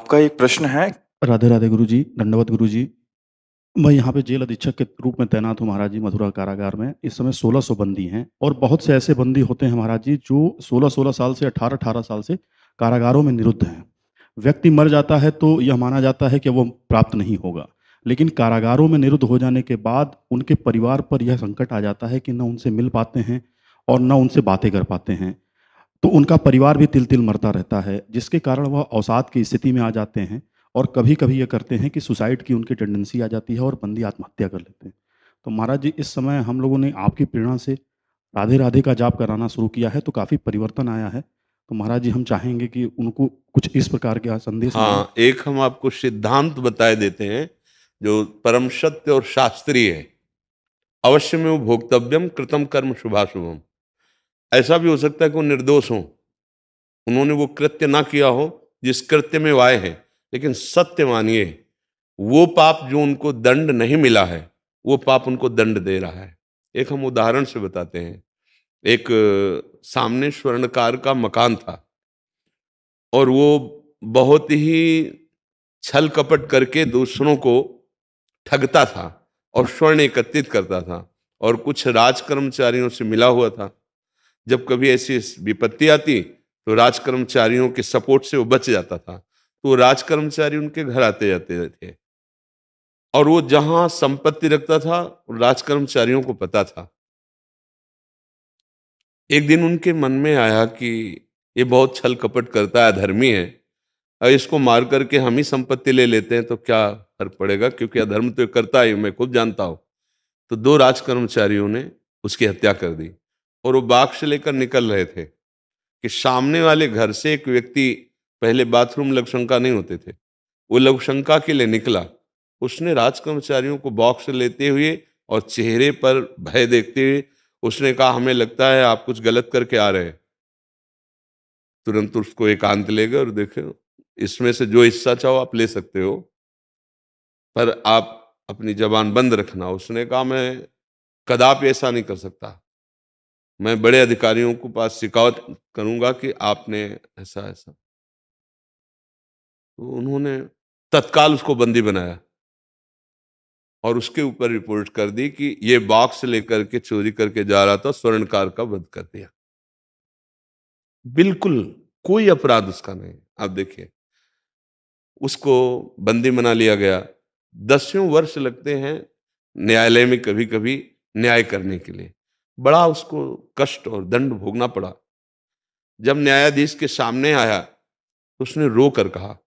आपका एक प्रश्न है। राधे राधे गुरुजी, दंडवत गुरुजी। मैं यहाँ पे जेल अधीक्षक के रूप में तैनात हूँ महाराज जी, मथुरा कारागार में। इस समय 1600 बंदी हैं और बहुत से ऐसे बंदी होते हैं महाराज जी जो 16-16 साल से 18-18 साल से कारागारों में निरुद्ध हैं। व्यक्ति मर जाता है तो यह माना जाता है कि वो प्राप्त नहीं होगा, लेकिन कारागारों में निरुद्ध हो जाने के बाद उनके परिवार पर यह संकट आ जाता है कि न उनसे मिल पाते हैं और न उनसे बातें कर पाते हैं। तो उनका परिवार भी तिल तिल मरता रहता है, जिसके कारण वह अवसाद की स्थिति में आ जाते हैं और कभी कभी ये करते हैं कि सुसाइड की उनकी टेंडेंसी आ जाती है और बंदी आत्महत्या कर लेते हैं। तो महाराज जी, इस समय हम लोगों ने आपकी प्रेरणा से राधे राधे का जाप कराना शुरू किया है, तो काफ़ी परिवर्तन आया है। तो महाराज जी, हम चाहेंगे कि उनको कुछ इस प्रकार का संदेश मिले। हाँ, एक हम आपको सिद्धांत बताए देते हैं जो परम सत्य और शास्त्रीय है। अवश्य में वो भोक्तव्यम कृतम कर्म शुभाशुभम। ऐसा भी हो सकता है कि वो निर्दोष हो, उन्होंने वो कृत्य ना किया हो जिस कृत्य में वो आए हैं, लेकिन सत्य मानिए वो पाप जो उनको दंड नहीं मिला है, वो पाप उनको दंड दे रहा है। एक हम उदाहरण से बताते हैं। एक सामने स्वर्णकार का मकान था और वो बहुत ही छल कपट करके दूसरों को ठगता था और स्वर्ण एकत्रित करता था और कुछ राज कर्मचारियों से मिला हुआ था। जब कभी ऐसी विपत्ति आती तो राज कर्मचारियों के सपोर्ट से वो बच जाता था, तो राज कर्मचारी उनके घर आते जाते थे और वो जहां संपत्ति रखता था राज कर्मचारियों को पता था। एक दिन उनके मन में आया कि ये बहुत छल कपट करता है, अधर्मी है, और इसको मार करके हम ही संपत्ति ले लेते हैं तो क्या फर्क पड़ेगा, क्योंकि अधर्म तो ये करता है, मैं खुद जानता हूं। तो दो राज कर्मचारियों ने उसकी हत्या कर दी और वो बाग से लेकर निकल रहे थे कि सामने वाले घर से एक व्यक्ति, पहले बाथरूम लघुशंका नहीं होते थे, वो लघुशंका के लिए निकला। उसने राज कर्मचारियों को बॉक्स से लेते हुए और चेहरे पर भय देखते हुए उसने कहा, हमें लगता है आप कुछ गलत करके आ रहे हैं। तुरंत उसको एकांत ले गए और देखे, इसमें से जो हिस्सा चाहो आप ले सकते हो, पर आप अपनी जबान बंद रखना। उसने कहा, मैं कदापि ऐसा नहीं कर सकता, मैं बड़े अधिकारियों के पास शिकायत करूंगा कि आपने ऐसा ऐसा। तो उन्होंने तत्काल उसको बंदी बनाया और उसके ऊपर रिपोर्ट कर दी कि ये बॉक्स लेकर के चोरी करके जा रहा था, स्वर्णकार का वध कर दिया। बिल्कुल कोई अपराध उसका नहीं। आप देखिए, उसको बंदी बना लिया गया। 10 वर्ष लगते हैं न्यायालय में कभी कभी न्याय करने के लिए। बड़ा उसको कष्ट और दंड भोगना पड़ा। जब न्यायाधीश के सामने आया तो उसने रो कर कहा,